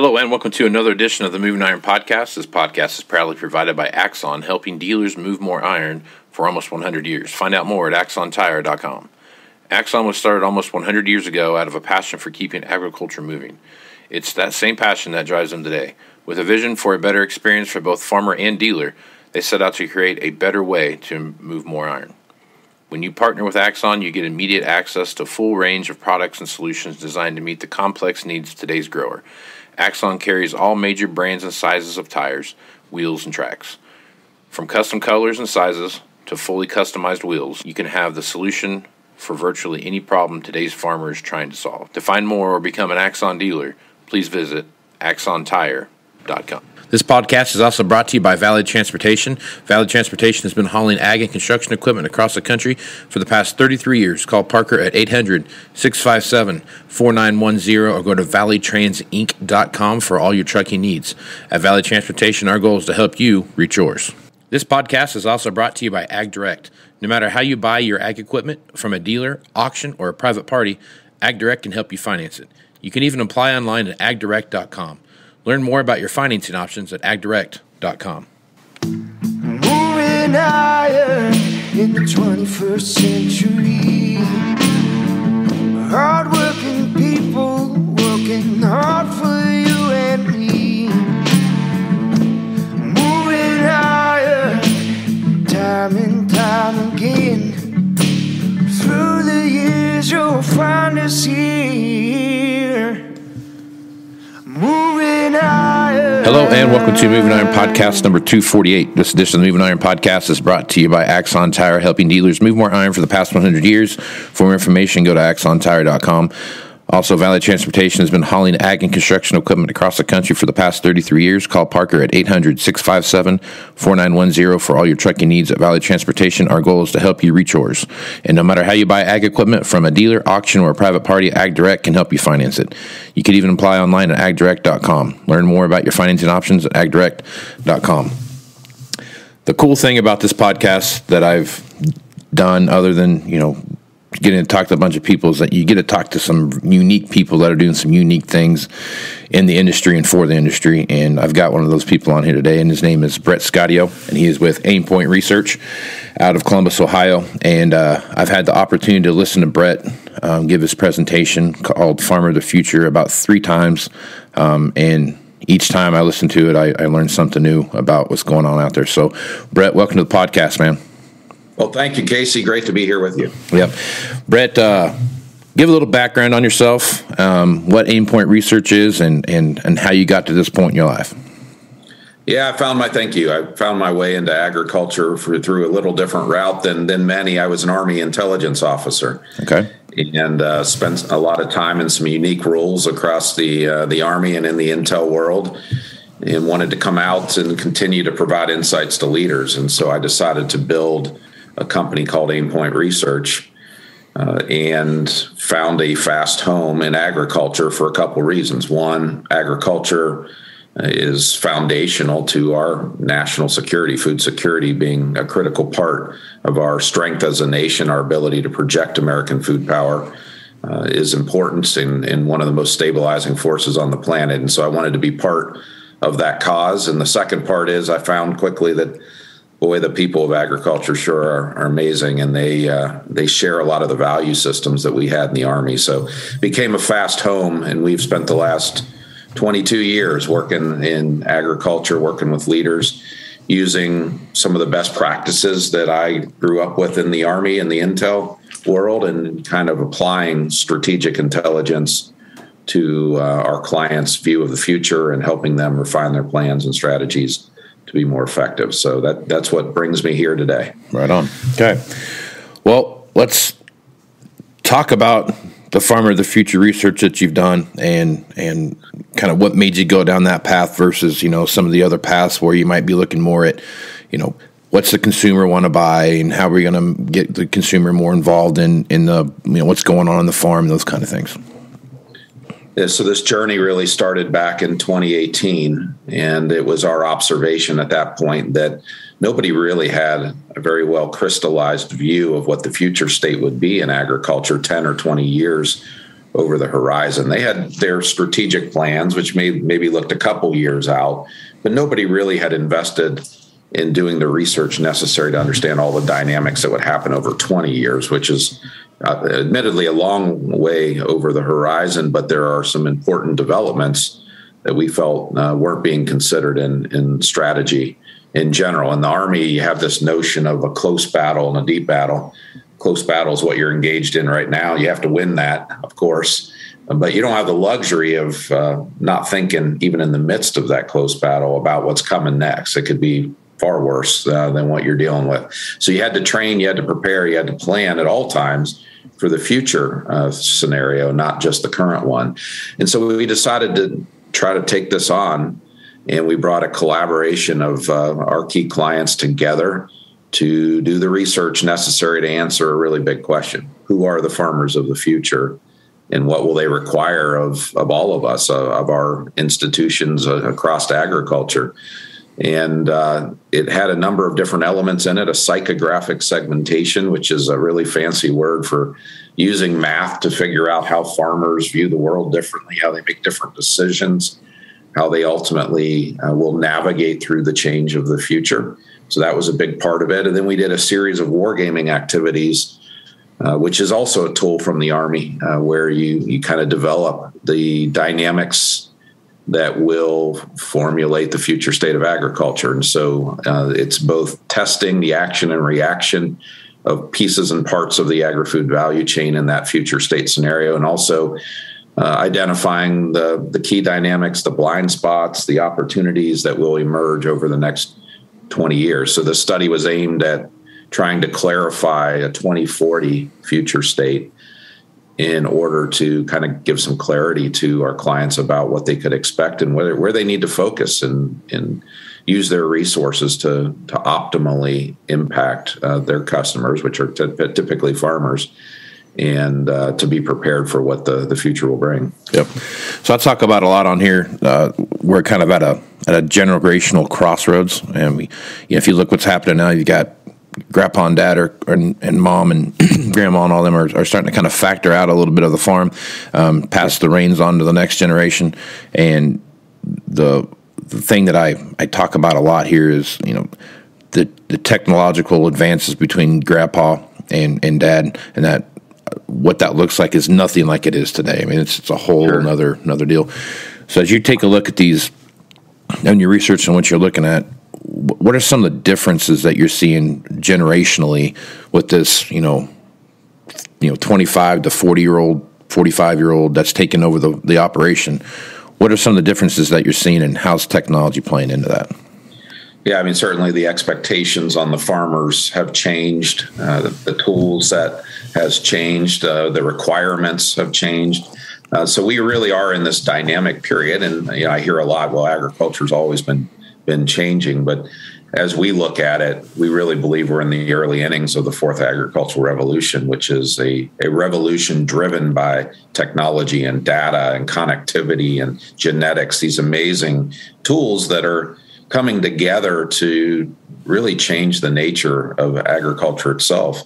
Hello and welcome to another edition of the Moving Iron Podcast. This podcast is proudly provided by Axon, helping dealers move more iron for almost 100 years. Find out more at axontire.com. Axon was started almost 100 years ago out of a passion for keeping agriculture moving. It's that same passion that drives them today. With a vision for a better experience for both farmer and dealer, they set out to create a better way to move more iron. When you partner with Axon, you get immediate access to a full range of products and solutions designed to meet the complex needs of today's grower. Axon carries all major brands and sizes of tires, wheels, and tracks. From custom colors and sizes to fully customized wheels, you can have the solution for virtually any problem today's farmer is trying to solve. To find more or become an Axon dealer, please visit axontire.com. This podcast is also brought to you by Valley Transportation. Valley Transportation has been hauling ag and construction equipment across the country for the past 33 years. Call Parker at 800-657-4910 or go to valleytransinc.com for all your trucking needs. At Valley Transportation, our goal is to help you reach yours. This podcast is also brought to you by Ag Direct. No matter how you buy your ag equipment, from a dealer, auction, or a private party, Ag Direct can help you finance it. You can even apply online at agdirect.com. Learn more about your financing options at agdirect.com. Moving iron in the 21st century. Hard-working people working hard for you and me. Moving iron time and time again. Through the years you'll find us here. Hello and welcome to Moving Iron Podcast number 248. This edition of the Moving Iron Podcast is brought to you by Axon Tire, helping dealers move more iron for the past 100 years. For more information, go to axontire.com. Also, Valley Transportation has been hauling ag and construction equipment across the country for the past 33 years. Call Parker at 800-657-4910 for all your trucking needs at Valley Transportation. Our goal is to help you reach yours. And no matter how you buy ag equipment, from a dealer, auction, or a private party, Ag Direct can help you finance it. You can even apply online at agdirect.com. Learn more about your financing options at agdirect.com. The cool thing about this podcast that I've done, other than, getting to talk to a bunch of people, is that you get to talk to some unique people that are doing some unique things in the industry and for the industry. And I've got one of those people on here today, and his name is Brett Sciotto, and he is with Aimpoint Research out of Columbus, Ohio. And I've had the opportunity to listen to Brett give his presentation called Farmer of the Future about 3 times. And each time I listen to it, I learn something new about what's going on out there. So, Brett, welcome to the podcast, man. Well, thank you, Casey. Great to be here with you. Yep. Brett, give a little background on yourself, what Aimpoint Research is, and how you got to this point in your life. Yeah, I found my way into agriculture through a little different route than many. I was an Army intelligence officer. Okay. And spent a lot of time in some unique roles across the Army and in the intel world, and wanted to come out and continue to provide insights to leaders. And so I decided to build a company called Aimpoint Research, and found a fast home in agriculture for a couple reasons. One, agriculture is foundational to our national security, food security being a critical part of our strength as a nation. Our ability to project American food power is important and one of the most stabilizing forces on the planet. And so I wanted to be part of that cause. And the second part is I found quickly that, boy, the people of agriculture sure are amazing, and they share a lot of the value systems that we had in the Army. So it became a fast home, and we've spent the last 22 years working in agriculture, working with leaders, using some of the best practices that I grew up with in the Army and the intel world, and kind of applying strategic intelligence to our clients' view of the future and helping them refine their plans and strategies to be more effective. So that's what brings me here today. Right on. Okay. Well, let's talk about the Farmer of the Future research that you've done, and kind of what made you go down that path versus, some of the other paths where you might be looking more at, what's the consumer want to buy, and how are we going to get the consumer more involved in the, what's going on the farm, those kind of things. So this journey really started back in 2018, and it was our observation at that point that nobody really had a very well crystallized view of what the future state would be in agriculture 10 or 20 years over the horizon. They had their strategic plans, which maybe looked a couple years out, but nobody really had invested in doing the research necessary to understand all the dynamics that would happen over 20 years, which is admittedly a long way over the horizon, but there are some important developments that we felt weren't being considered in strategy in general. In the Army, you have this notion of a close battle and a deep battle. Close battle is what you're engaged in right now. You have to win that, of course, but you don't have the luxury of not thinking, even in the midst of that close battle, about what's coming next. It could be far worse than what you're dealing with. So you had to train, you had to prepare, you had to plan at all times for the future scenario, not just the current one. And so we decided to try to take this on, and we brought a collaboration of our key clients together to do the research necessary to answer a really big question. Who are the farmers of the future, and what will they require of all of us, of our institutions across agriculture? And it had a number of different elements in it, a psychographic segmentation, which is a really fancy word for using math to figure out how farmers view the world differently, how they make different decisions, how they ultimately will navigate through the change of the future. So that was a big part of it. And then we did a series of wargaming activities, which is also a tool from the Army, where you kind of develop the dynamics that will formulate the future state of agriculture. And so it's both testing the action and reaction of pieces and parts of the agri-food value chain in that future state scenario, and also identifying the key dynamics, the blind spots, the opportunities that will emerge over the next 20 years. So the study was aimed at trying to clarify a 2040 future state in order to kind of give some clarity to our clients about what they could expect and where they need to focus and use their resources to optimally impact their customers, which are typically farmers, and to be prepared for what the future will bring. Yep. So I talk about a lot on here. We're kind of at a generational crossroads, and if you look what's happening now, you've got grandpa and dad and mom and grandma and all them are starting to kind of factor out a little bit of the farm, pass the reins on to the next generation. And the thing that I talk about a lot here is, the technological advances between grandpa and dad, and that what that looks like is nothing like it is today. I mean, it's a whole another deal. So as you take a look at these and your research and what you're looking at, what are some of the differences that you're seeing generationally with this, 25 to 40-year-old, 45-year-old that's taken over the operation? What are some of the differences that you're seeing, and how's technology playing into that? Yeah, I mean, certainly the expectations on the farmers have changed. The tool set has changed. The requirements have changed. So we really are in this dynamic period. And I hear a lot, well, agriculture's always been changing. But as we look at it, we really believe we're in the early innings of the fourth agricultural revolution, which is a revolution driven by technology and data and connectivity and genetics, these amazing tools that are coming together to really change the nature of agriculture itself.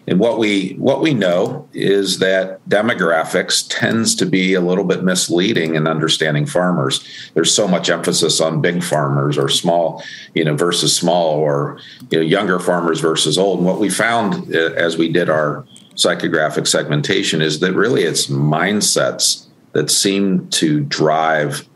And what we know is that demographics tends to be a little bit misleading in understanding farmers. There's so much emphasis on big farmers or small, versus small, or younger farmers versus old. And what we found as we did our psychographic segmentation is that really it's mindsets that seem to drive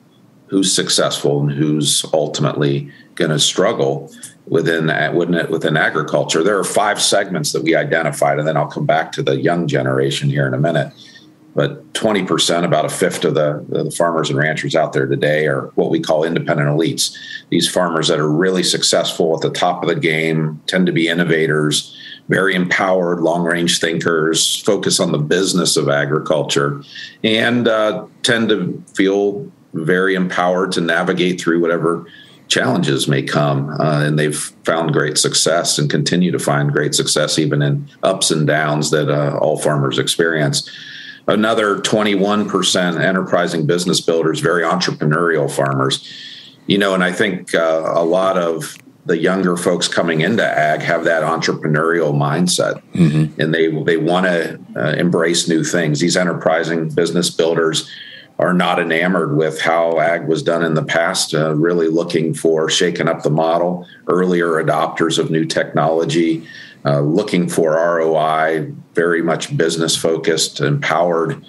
who's successful and who's ultimately going to struggle within agriculture. There are 5 segments that we identified, and then I'll come back to the young generation here in a minute. But 20%, about a fifth of the farmers and ranchers out there today, are what we call independent elites. These farmers that are really successful at the top of the game, tend to be innovators, very empowered, long-range thinkers, focus on the business of agriculture, and tend to feel very empowered to navigate through whatever challenges may come. And they've found great success and continue to find great success even in ups and downs that all farmers experience. Another 21% enterprising business builders, very entrepreneurial farmers. And I think a lot of the younger folks coming into ag have that entrepreneurial mindset, and they want to embrace new things. These enterprising business builders are not enamored with how ag was done in the past, really looking for shaking up the model, earlier adopters of new technology, looking for ROI, very much business focused, empowered,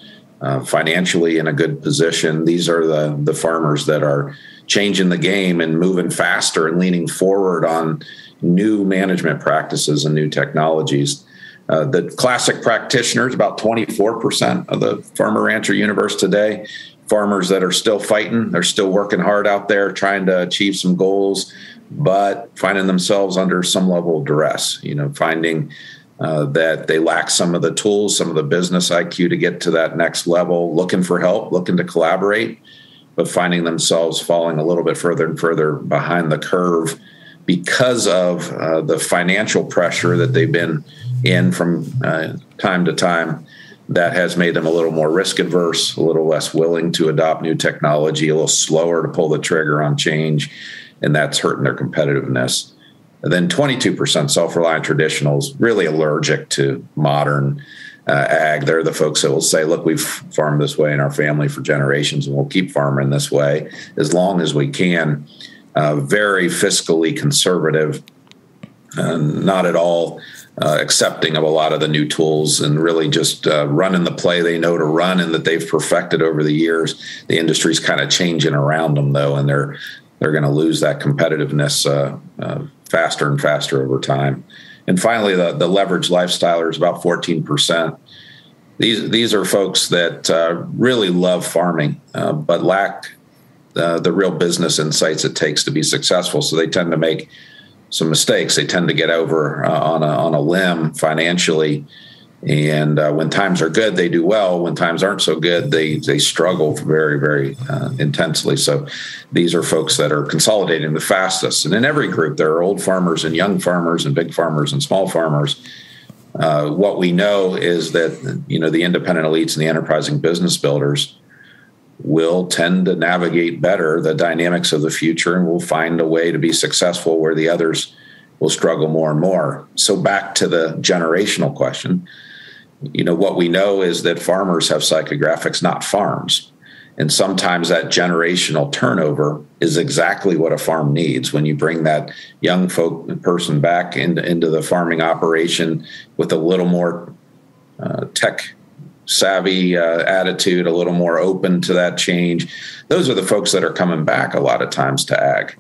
financially in a good position. These are the farmers that are changing the game and moving faster and leaning forward on new management practices and new technologies. The classic practitioners, about 24% of the farmer rancher universe today, farmers that are still fighting, they're still working hard out there trying to achieve some goals, but finding themselves under some level of duress, finding that they lack some of the tools, some of the business IQ to get to that next level, looking for help, looking to collaborate, but finding themselves falling a little bit further and further behind the curve because of the financial pressure that they've been in from time to time. That has made them a little more risk adverse, a little less willing to adopt new technology, a little slower to pull the trigger on change, and that's hurting their competitiveness. And then 22% self-reliant traditionals, really allergic to modern ag. They're the folks that will say, look, we've farmed this way in our family for generations, and we'll keep farming this way as long as we can. Very fiscally conservative, not at all accepting of a lot of the new tools, and really just running the play they know to run and that they've perfected over the years. The industry's kind of changing around them, though, and they're going to lose that competitiveness faster and faster over time. And finally, the leveraged lifestylers, about 14%. These are folks that really love farming, but lack the real business insights it takes to be successful. So they tend to make some mistakes. They tend to get over on a limb financially. And when times are good, they do well. When times aren't so good, they struggle very, very intensely. So these are folks that are consolidating the fastest. And in every group, there are old farmers and young farmers and big farmers and small farmers. What we know is that, the independent elites and the enterprising business builders will tend to navigate better the dynamics of the future and will find a way to be successful where the others will struggle more and more. So back to the generational question, what we know is that farmers have psychographics, not farms. And sometimes that generational turnover is exactly what a farm needs. When you bring that young person back into the farming operation with a little more tech savvy attitude, a little more open to that change, those are the folks that are coming back a lot of times to ag.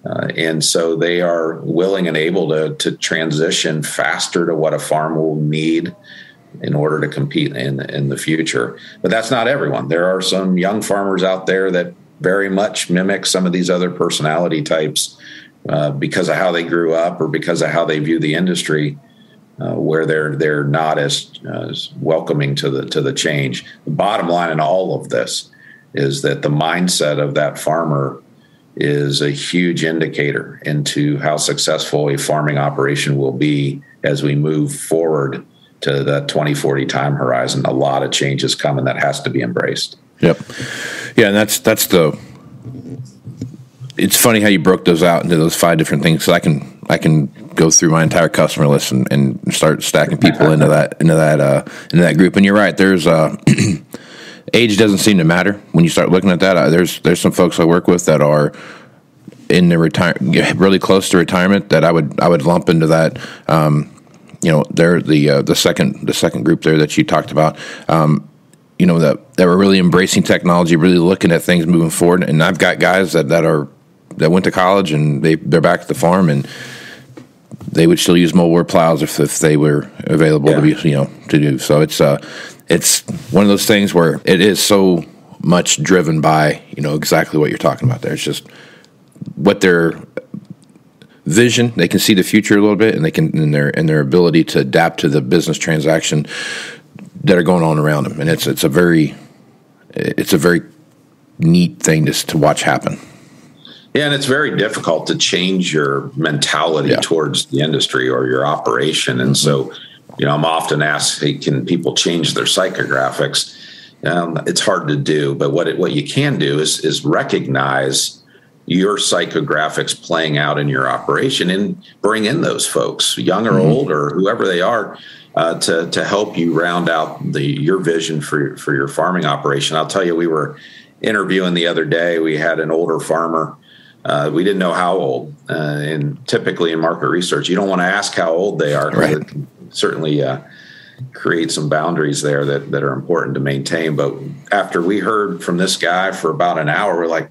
And so they are willing and able to transition faster to what a farm will need in order to compete in the future. But that's not everyone. There are some young farmers out there that very much mimic some of these other personality types because of how they grew up or because of how they view the industry, where they're not as welcoming to the change. The bottom line in all of this is that the mindset of that farmer is a huge indicator into how successful a farming operation will be as we move forward to that 2040 time horizon. A lot of change is coming that has to be embraced. Yep. Yeah, and that's it's funny how you broke those out into those 5 different things. So I can go through my entire customer list and start stacking people into that group. And you're right. There's age doesn't seem to matter when you start looking at that. There's some folks I work with that are in their really close to retirement that I would lump into that. They're the second group there that you talked about. That were really embracing technology, really looking at things moving forward. And I've got guys that went to college and they're back at the farm and they would still use mower plows if they were available to be to do. So it's one of those things where it is so much driven by exactly what you're talking about there. It's just what their vision, they can see the future a little bit, and they can in their ability to adapt to the business transaction that are going on around them. And it's a very neat thing to watch happen. Yeah, and it's very difficult to change your mentality towards the industry or your operation. And so, I'm often asked, hey, can people change their psychographics? It's hard to do, but what you can do is recognize, your psychographics playing out in your operation, and bring in those folks, young or old or whoever they are, to help you round out your vision for your farming operation. I'll tell you, we were interviewing the other day. We had an older farmer. We didn't know how old, and typically in market research, you don't want to ask how old they are. Right. It can certainly create some boundaries there that are important to maintain. But after we heard from this guy for about an hour, we're like,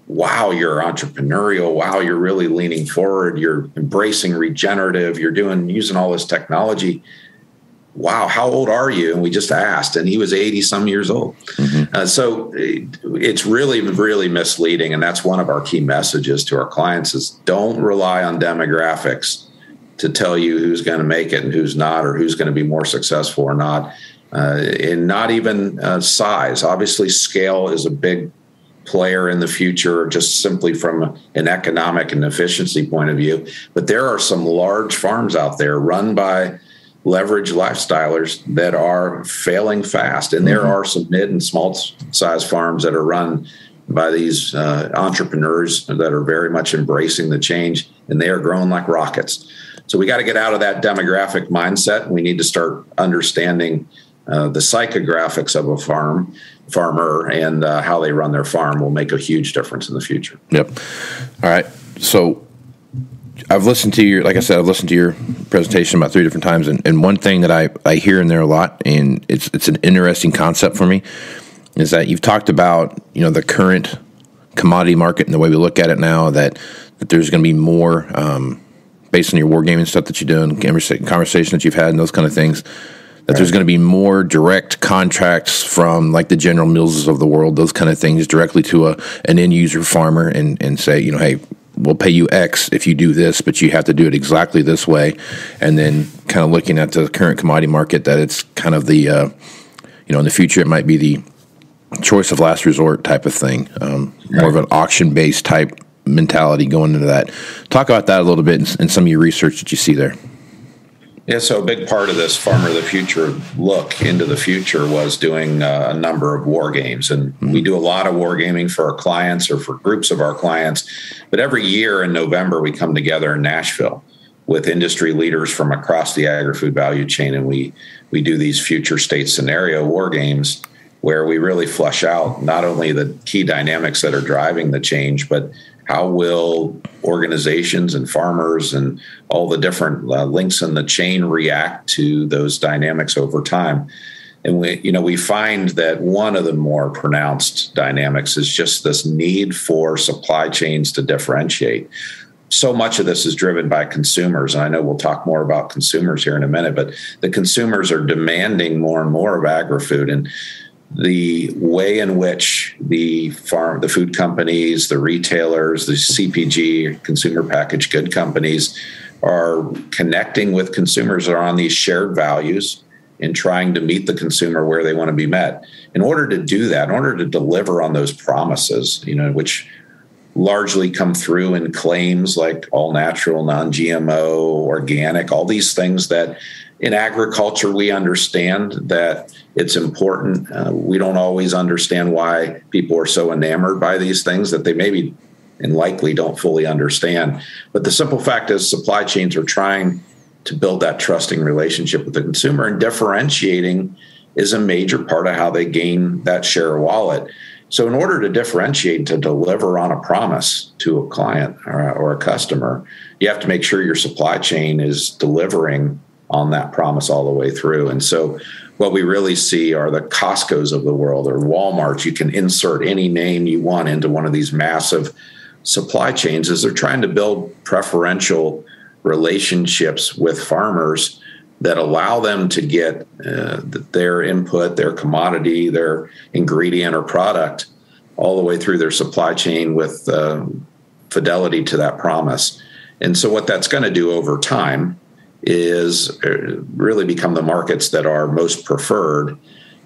wow, you're entrepreneurial. Wow, you're really leaning forward. You're embracing regenerative. You're using all this technology. Wow, how old are you? And we just asked, and he was 80 some years old. So it's really, really misleading. And that's one of our key messages to our clients is don't rely on demographics to tell you who's going to make it and who's not, or who's going to be more successful or not. And not even size. Obviously, scale is a big player in the future, just simply from an economic and efficiency point of view. But there are some large farms out there run by leverage lifestylers that are failing fast. And there are some mid and small size farms that are run by these entrepreneurs that are very much embracing the change, and they are growing like rockets. So we got to get out of that demographic mindset. We need to start understanding the psychographics of a farmer and how they run their farm will make a huge difference in the future. Yep. All right. So I've listened to your presentation about 3 different times. And one thing that I hear in there a lot, and it's an interesting concept for me, is that you've talked about, the current commodity market and the way we look at it now, that there's going to be more, based on your wargaming stuff that you're doing, conversation that you've had and those kind of things, that there's going to be more direct contracts from like the General Millses of the world, those kind of things, directly to an end user farmer and say, hey, we'll pay you X if you do this, but you have to do it exactly this way. And then kind of looking at the current commodity market, that it's kind of the, in the future, it might be the choice of last resort type of thing, more of an auction-based type mentality going into that. Talk about that a little bit and some of your research that you see there. Yeah, so a big part of this Farmer of the Future look into the future was doing a number of war games. And we do a lot of war gaming for our clients or for groups of our clients. But every year in November, we come together in Nashville with industry leaders from across the agri-food value chain. And we do these future state scenario war games where we really flesh out not only the key dynamics that are driving the change, but how will organizations and farmers and all the different links in the chain react to those dynamics over time? And we find that one of the more pronounced dynamics is just this need for supply chains to differentiate. So much of this is driven by consumers. And I know we'll talk more about consumers here in a minute, but the consumers are demanding more and more of agri-food. And the way in which the food companies, the retailers, the CPG, consumer packaged good companies are connecting with consumers are on these shared values and trying to meet the consumer where they want to be met. In order to do that, in order to deliver on those promises, which largely come through in claims like all natural, non-GMO, organic, all these things that in agriculture, we understand that it's important. We don't always understand why people are so enamored by these things that they maybe and likely don't fully understand. But the simple fact is supply chains are trying to build that trusting relationship with the consumer, and differentiating is a major part of how they gain that share of wallet. So in order to differentiate, to deliver on a promise to a client or a customer, you have to make sure your supply chain is delivering on that promise all the way through. And so what we really see are the Costco's of the world or Walmart. You can insert any name you want into one of these massive supply chains as they're trying to build preferential relationships with farmers that allow them to get their input, their commodity, their ingredient or product all the way through their supply chain with fidelity to that promise. And so what that's going to do over time is really become the markets that are most preferred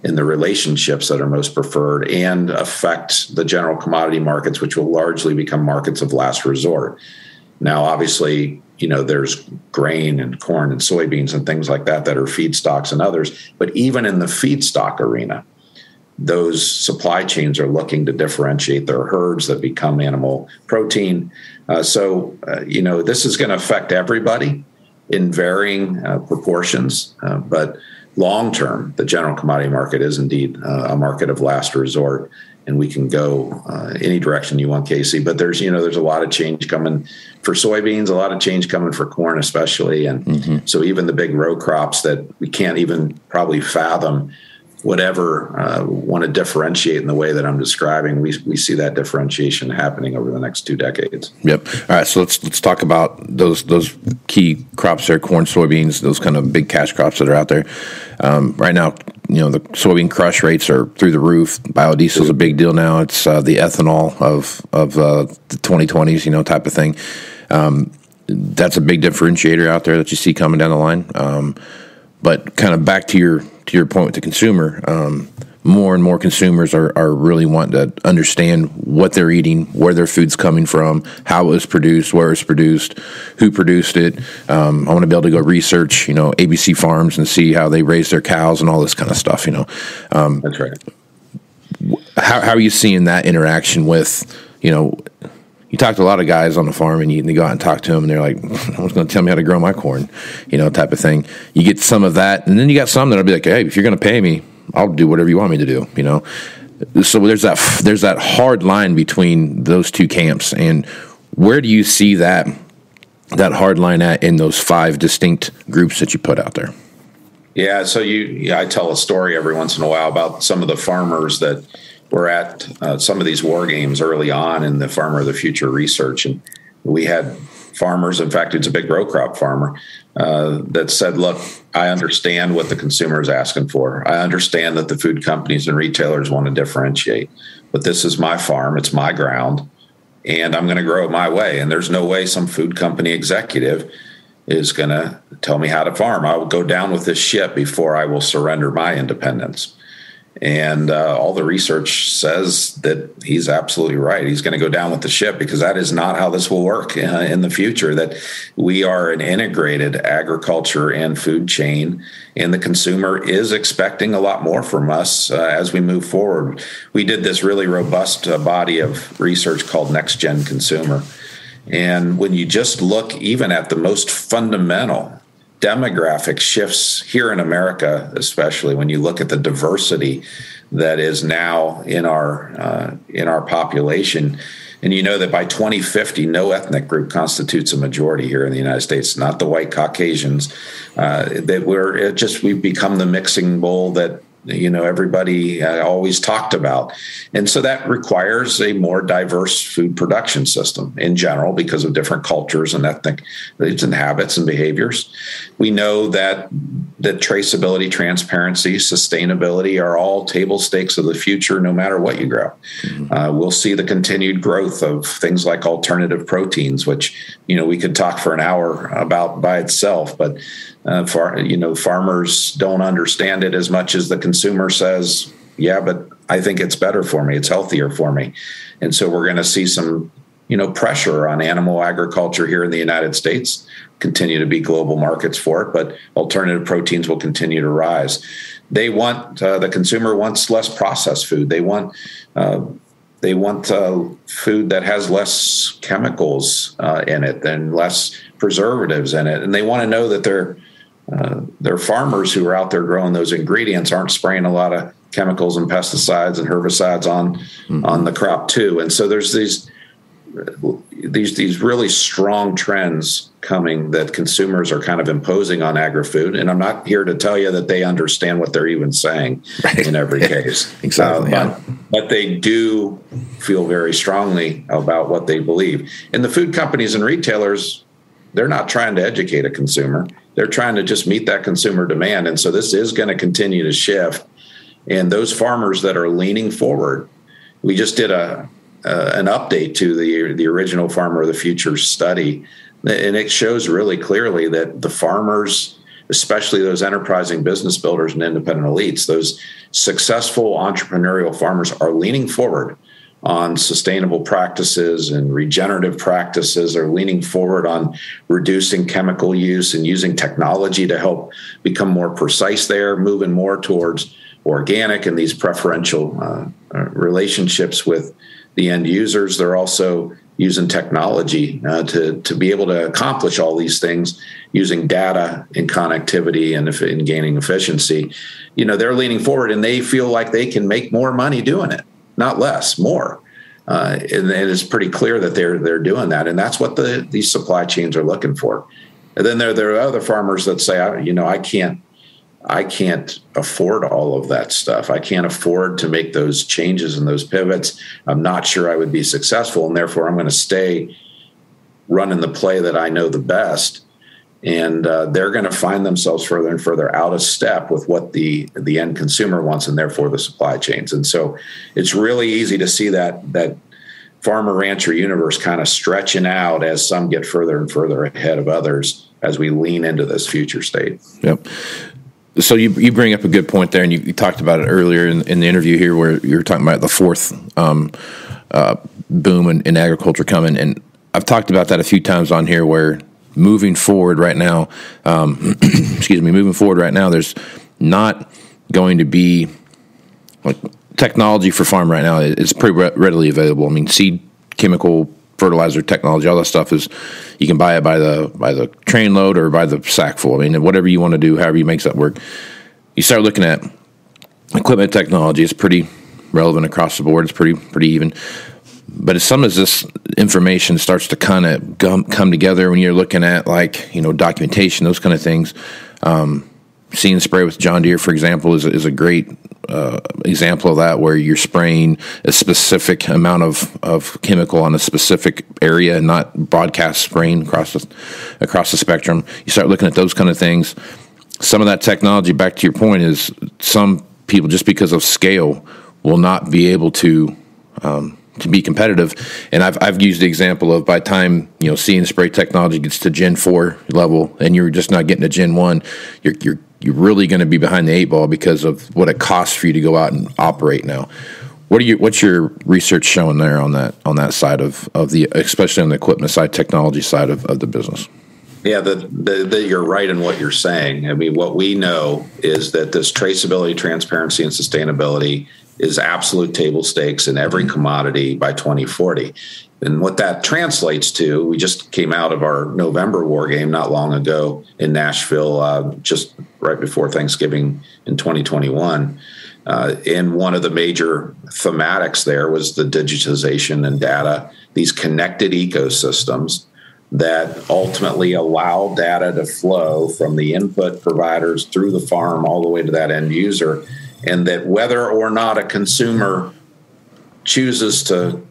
in the relationships that are most preferred and affect the general commodity markets, which will largely become markets of last resort. Now, obviously, there's grain and corn and soybeans and things like that are feedstocks and others. But even in the feedstock arena, those supply chains are looking to differentiate their herds that become animal protein. So this is going to affect everybody in varying proportions, but long term, the general commodity market is indeed a market of last resort, and we can go any direction you want, Casey. But there's a lot of change coming for soybeans, a lot of change coming for corn, especially, and so even the big row crops that we can't even probably fathom whatever want to differentiate in the way that I'm describing, we see that differentiation happening over the next 2 decades. Yep. All right. So let's talk about those key crops there: corn, soybeans, those kind of big cash crops that are out there right now. The soybean crush rates are through the roof. Biodiesel is a big deal now. It's the ethanol of the 2020s, type of thing. That's a big differentiator out there that you see coming down the line. But kind of back to your point with the consumer, more and more consumers are really wanting to understand what they're eating, where their food's coming from, how it was produced, where it's produced, who produced it. I want to be able to go research, ABC Farms and see how they raise their cows and all this kind of stuff. That's right. How are you seeing that interaction with, you talk to a lot of guys on the farm and you go out and talk to them and they're like, no one's going to tell me how to grow my corn, type of thing. You get some of that. And then you got some that'll be like, hey, if you're going to pay me, I'll do whatever you want me to do, So there's that hard line between those two camps. And where do you see that hard line at in those 5 distinct groups that you put out there? Yeah. So I tell a story every once in a while about some of the farmers that were at some of these war games early on in the Farmer of the Future research. And we had farmers, in fact, it's a big row crop farmer, that said, look, I understand what the consumer is asking for. I understand that the food companies and retailers want to differentiate, but this is my farm. It's my ground, and I'm going to grow it my way. And there's no way some food company executive is going to tell me how to farm. I will go down with this ship before I will surrender my independence. And all the research says that he's absolutely right. He's going to go down with the ship because that is not how this will work in the future, that we are an integrated agriculture and food chain, and the consumer is expecting a lot more from us as we move forward. We did this really robust body of research called Next Gen Consumer. And when you just look even at the most fundamental demographic shifts here in America, especially when you look at the diversity that is now in our population, and that by 2050, no ethnic group constitutes a majority here in the United States, not the white Caucasians, that we've become the mixing bowl that everybody always talked about. And so that requires a more diverse food production system in general because of different cultures and ethnic and habits and behaviors. We know that traceability, transparency, sustainability are all table stakes of the future, no matter what you grow. We'll see the continued growth of things like alternative proteins, which, we could talk for an hour about by itself, but farmers don't understand it as much as the consumer says, yeah, but I think it's better for me. It's healthier for me. And so we're going to see some, pressure on animal agriculture here in the United States, continue to be global markets for it, but alternative proteins will continue to rise. The consumer wants less processed food. They want food that has less chemicals in it and less preservatives in it. And they want to know that their farmers who are out there growing those ingredients aren't spraying a lot of chemicals and pesticides and herbicides on the crop too. And so there's these really strong trends coming that consumers are kind of imposing on agri-food. And I'm not here to tell you that they understand what they're even saying in every case. Exactly. But they do feel very strongly about what they believe. And the food companies and retailers, they're not trying to educate a consumer. They're trying to just meet that consumer demand. And so this is going to continue to shift. And those farmers that are leaning forward, we just did an update to the original Farmer of the Future study. And it shows really clearly that the farmers, especially those enterprising business builders and independent elites, those successful entrepreneurial farmers are leaning forward on sustainable practices and regenerative practices, are leaning forward on reducing chemical use and using technology to help become more precise there, moving more towards organic and these preferential relationships with the end users. They're also using technology to be able to accomplish all these things using data and connectivity and gaining efficiency. They're leaning forward and they feel like they can make more money doing it, not less, more. And it is pretty clear that they're doing that. And that's what these supply chains are looking for. And then there are other farmers that say, I can't afford all of that stuff. I can't afford to make those changes and those pivots. I'm not sure I would be successful, and therefore I'm going to stay running the play that I know the best. And they're going to find themselves further and further out of step with what the end consumer wants, and therefore the supply chains. And so it's really easy to see that farmer rancher universe kind of stretching out as some get further and further ahead of others as we lean into this future state. Yep. So you bring up a good point there, and you talked about it earlier in the interview here, where you're talking about the fourth boom in agriculture coming, and I've talked about that a few times on here. Where moving forward right now, there's not going to be like technology for farm right now. It's pretty readily available. I mean, seed, chemical, fertilizer technology, all that stuff is, you can buy it by the train load or by the sack full. I mean, whatever you want to do, however you make that work. You start looking at equipment technology, it's pretty relevant across the board. It's pretty even. But as some of this information starts to kind of come together, when you're looking at documentation, those kind of things, See and Spray with John Deere, for example, is a great example of that, where you're spraying a specific amount of chemical on a specific area and not broadcast spraying across the spectrum. You start looking at those kind of things. Some of that technology, back to your point, is some people, just because of scale, will not be able to be competitive. And I've used the example of, by the time See and Spray technology gets to Gen 4 level and you're just not getting to Gen 1, you're really going to be behind the eight ball because of what it costs for you to go out and operate now. What's your research showing there on that side of the, especially on the equipment side, technology side of the business? Yeah, you're right in what you're saying. I mean, what we know is that this traceability, transparency, and sustainability is absolute table stakes in every commodity by 2040. And what that translates to, we just came out of our November war game not long ago in Nashville, just right before Thanksgiving in 2021. And one of the major thematics there was the digitization and data, these connected ecosystems that ultimately allow data to flow from the input providers through the farm all the way to that end user. And that whether or not a consumer chooses to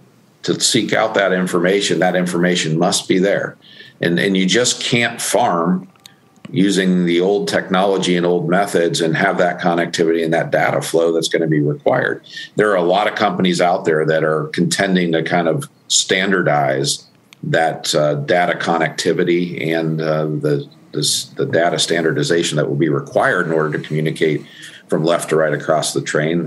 seek out that information must be there. And you just can't farm using the old technology and old methods and have that connectivity and that data flow that's going to be required. There are a lot of companies out there that are contending to kind of standardize that data connectivity and the data standardization that will be required in order to communicate from left to right across the chain.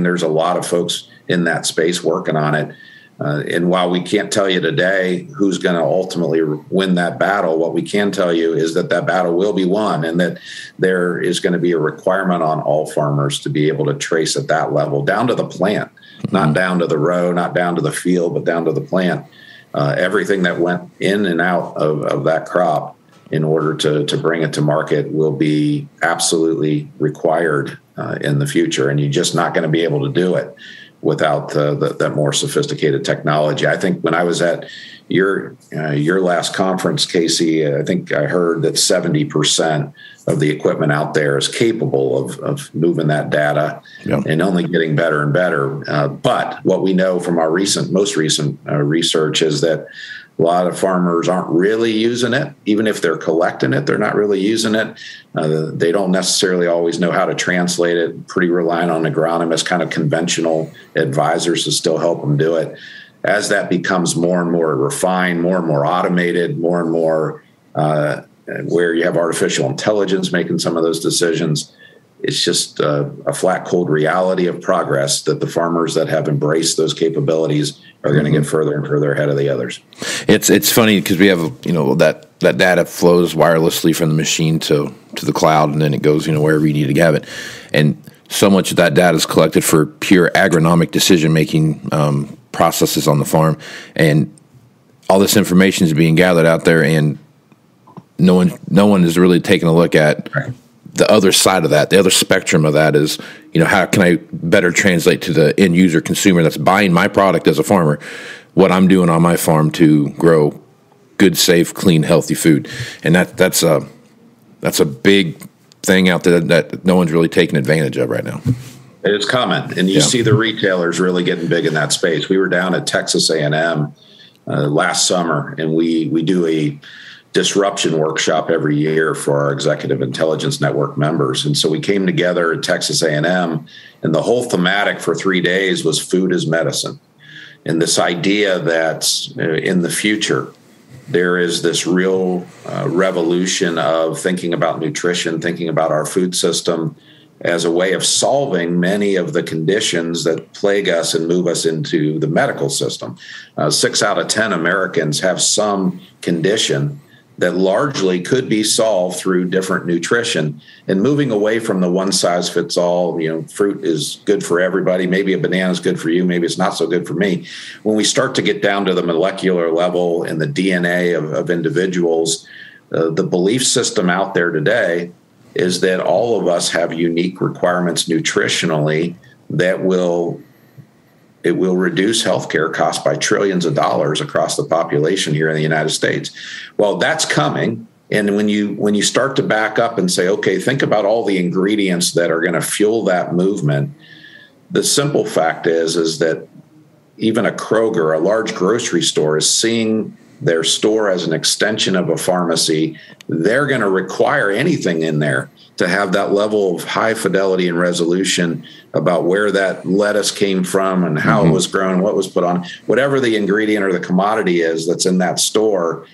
There's a lot of folks in that space working on it. And while we can't tell you today who's going to ultimately win that battle, what we can tell you is that battle will be won, and that there is going to be a requirement on all farmers to be able to trace at that level down to the plant, not down to the row, not down to the field, but down to the plant. Everything that went in and out of that crop in order to bring it to market will be absolutely required in the future. And you're just not going to be able to do it without that more sophisticated technology. I think when I was at your last conference, Casey, I think I heard that 70% of the equipment out there is capable of moving that data, and only getting better and better. But what we know from our most recent research is that a lot of farmers aren't really using it. Even if they're collecting it, they're not really using it. They don't necessarily always know how to translate it. Pretty reliant on agronomists, kind of conventional advisors to still help them do it. As that becomes more and more refined, more and more automated, more and more where you have artificial intelligence making some of those decisions, it's just a flat, cold reality of progress that the farmers that have embraced those capabilities are going to get further and further ahead of the others. It's funny because we have that data flows wirelessly from the machine to the cloud, and then it goes wherever you need to have it. And so much of that data is collected for pure agronomic decision-making processes on the farm, and all this information is being gathered out there, and no one is really taking a look at the other side of that. The other spectrum of that is, how can I better translate to the end user consumer that's buying my product as a farmer, what I'm doing on my farm to grow good, safe, clean, healthy food. And that's a big thing out there that no one's really taking advantage of right now. It's coming, and you see the retailers really getting big in that space. We were down at Texas A&M last summer, and we do a disruption workshop every year for our Executive Intelligence Network members. And so we came together at Texas A&M, and the whole thematic for 3 days was food as medicine. And this idea that in the future, there is this real revolution of thinking about nutrition, thinking about our food system as a way of solving many of the conditions that plague us and move us into the medical system. 6 out of 10 Americans have some condition that largely could be solved through different nutrition, and moving away from the one size fits all. Fruit is good for everybody. Maybe a banana is good for you. Maybe it's not so good for me. When we start to get down to the molecular level and the DNA of individuals, the belief system out there today is that all of us have unique requirements nutritionally that will reduce healthcare costs by trillions of dollars across the population here in the United States. Well, that's coming. And when you start to back up and say, okay, think about all the ingredients that are going to fuel that movement, the simple fact is that even a Kroger, a large grocery store, is seeing their store as an extension of a pharmacy. They're going to require anything in there to have that level of high fidelity and resolution about where that lettuce came from and how it was grown, what was put on, whatever the ingredient or the commodity is that's in that store.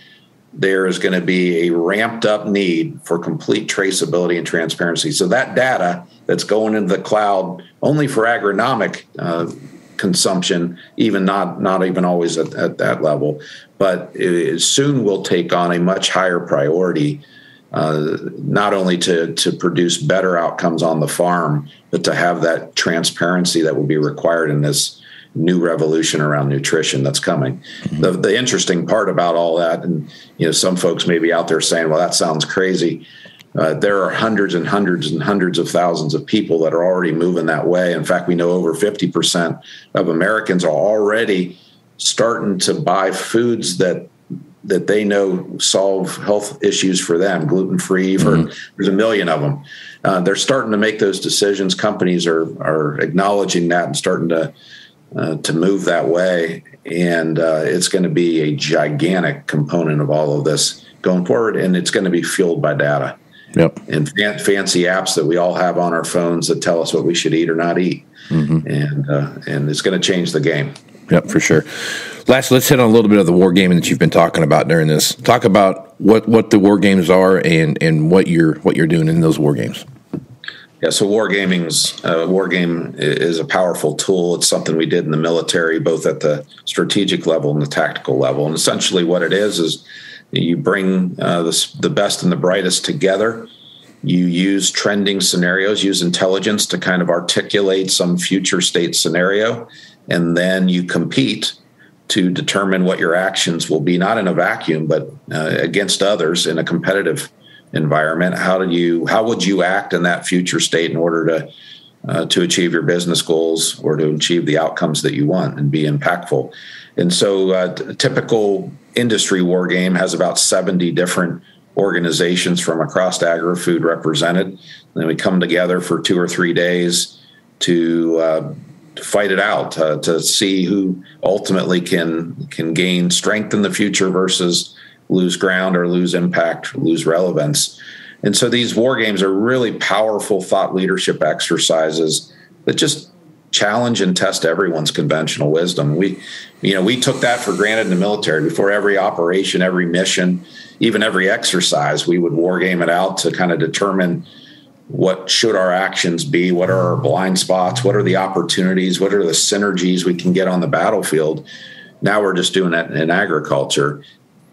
There is going to be a ramped up need for complete traceability and transparency. So that data that's going into the cloud only for agronomic consumption, even not even always at that level, but it soon will take on a much higher priority, not only to produce better outcomes on the farm, but to have that transparency that will be required in this new revolution around nutrition that's coming. The interesting part about all that, and some folks may be out there saying, well, that sounds crazy. There are hundreds and hundreds and hundreds of thousands of people that are already moving that way. In fact, we know over 50% of Americans are already starting to buy foods that they know solve health issues for them, gluten-free, there's a million of them. They're starting to make those decisions. Companies are acknowledging that and starting to move that way. And it's going to be a gigantic component of all of this going forward, and it's going to be fueled by data. Yep. And fancy apps that we all have on our phones that tell us what we should eat or not eat. And it's going to change the game. Yep, for sure. Lastly, let's hit on a little bit of the war gaming that you've been talking about during this. Talk about what the war games are and what you're doing in those war games. Yeah, so war game is a powerful tool. It's something we did in the military, both at the strategic level and the tactical level. And essentially what it is you bring the best and the brightest together. You use trending scenarios, use intelligence to kind of articulate some future state scenario, and then you compete to determine what your actions will be, not in a vacuum, but against others in a competitive environment. How would you act in that future state in order to achieve your business goals or to achieve the outcomes that you want and be impactful? And so a typical industry war game has about 70 different organizations from across agri-food represented. And then we come together for 2 or 3 days to fight it out, to see who ultimately can gain strength in the future versus lose ground or lose impact, lose relevance. And so these war games are really powerful thought leadership exercises that just challenge and test everyone's conventional wisdom. We took that for granted in the military. Before every operation, every mission, even every exercise, we would war game it out to kind of determine what should our actions be, what are our blind spots, what are the opportunities, what are the synergies we can get on the battlefield. Now we're just doing that in agriculture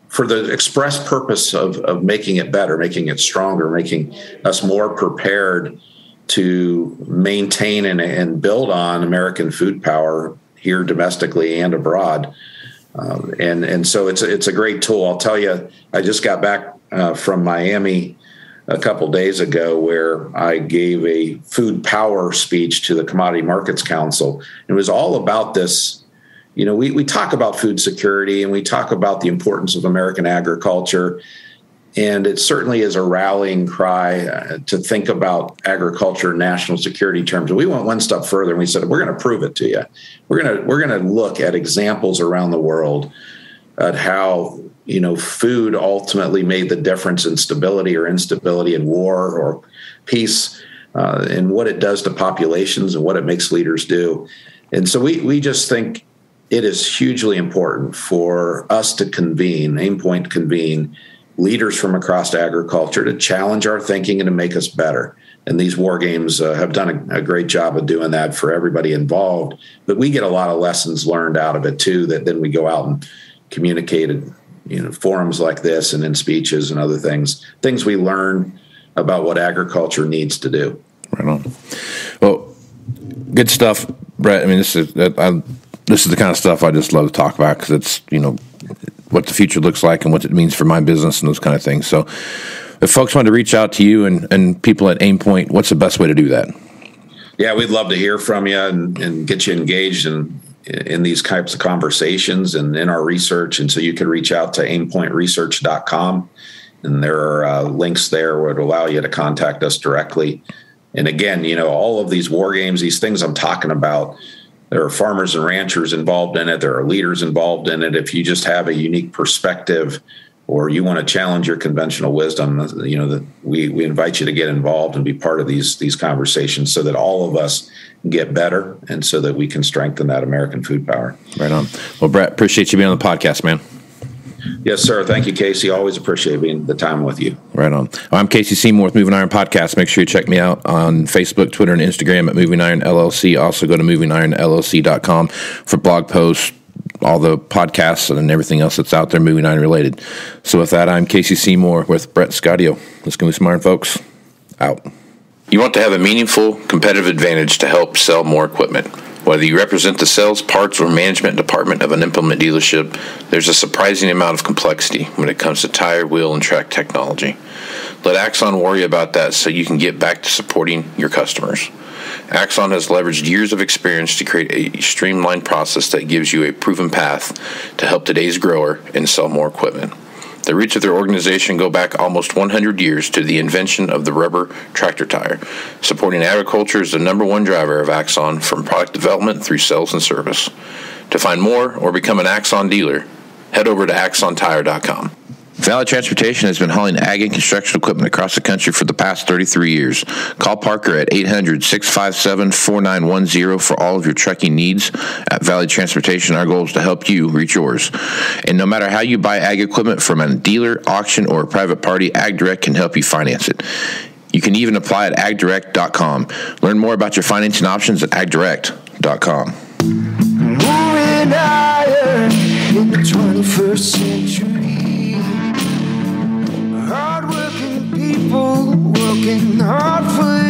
for the express purpose of making it better, making it stronger, making us more prepared to maintain and build on American food power here domestically and abroad. And so it's a great tool. I'll tell you, I just got back from Miami a couple days ago where I gave a food power speech to the Commodity Markets Council. It was all about this. You know, we talk about food security and we talk about the importance of American agriculture. And it certainly is a rallying cry to think about agriculture in national security terms. And we went one step further and we said, we're going to prove it to you. We're going to look at examples around the world at how, you know, food ultimately made the difference in stability or instability in war or peace, and what it does to populations and what it makes leaders do. And so we just think it is hugely important for us to Aimpoint convene leaders from across agriculture to challenge our thinking and to make us better. And these war games have done a great job of doing that for everybody involved. But we get a lot of lessons learned out of it, too, that then we go out and communicate in, you know, forums like this and in speeches and other things we learn about what agriculture needs to do. Right on. Well, good stuff, Brett. I mean, this is the kind of stuff I just love to talk about because it's, you know, what the future looks like and what it means for my business and those kind of things. So if folks want to reach out to you and people at Aimpoint, what's the best way to do that? Yeah, we'd love to hear from you and get you engaged in these types of conversations and in our research. And so you can reach out to aimpointresearch.com. And there are links there where it will allow you to contact us directly. And again, you know, all of these war games, these things I'm talking about, there are farmers and ranchers involved in it. There are leaders involved in it. If you just have a unique perspective or you want to challenge your conventional wisdom, you know, we invite you to get involved and be part of these conversations so that all of us get better and so that we can strengthen that American food power. Right on. Well, Brett, appreciate you being on the podcast, man. Yes, sir. Thank you, Casey. Always appreciate being the time with you. Right on. I'm Casey Seymour with Moving Iron Podcast. Make sure you check me out on Facebook, Twitter, and Instagram at Moving Iron LLC. Also go to MovingIronLLC.com for blog posts, all the podcasts, and everything else that's out there Moving Iron related. So with that, I'm Casey Seymour with Brett Sciotto. Let's go with some iron, folks. Out. You want to have a meaningful competitive advantage to help sell more equipment. Whether you represent the sales, parts, or management department of an implement dealership, there's a surprising amount of complexity when it comes to tire, wheel, and track technology. Let Axon worry about that so you can get back to supporting your customers. Axon has leveraged years of experience to create a streamlined process that gives you a proven path to help today's grower and sell more equipment. The roots of their organization go back almost 100 years to the invention of the rubber tractor tire. Supporting agriculture is the number one driver of Axon from product development through sales and service. To find more or become an Axon dealer, head over to axontire.com. Valley Transportation has been hauling ag and construction equipment across the country for the past 33 years. Call Parker at 800-657-4910 for all of your trucking needs. At Valley Transportation, our goal is to help you reach yours. And no matter how you buy ag equipment from a dealer, auction, or a private party, AgDirect can help you finance it. You can even apply at agdirect.com. Learn more about your financing options at agdirect.com. Moving iron in the 21st century. Hardworking people working hard for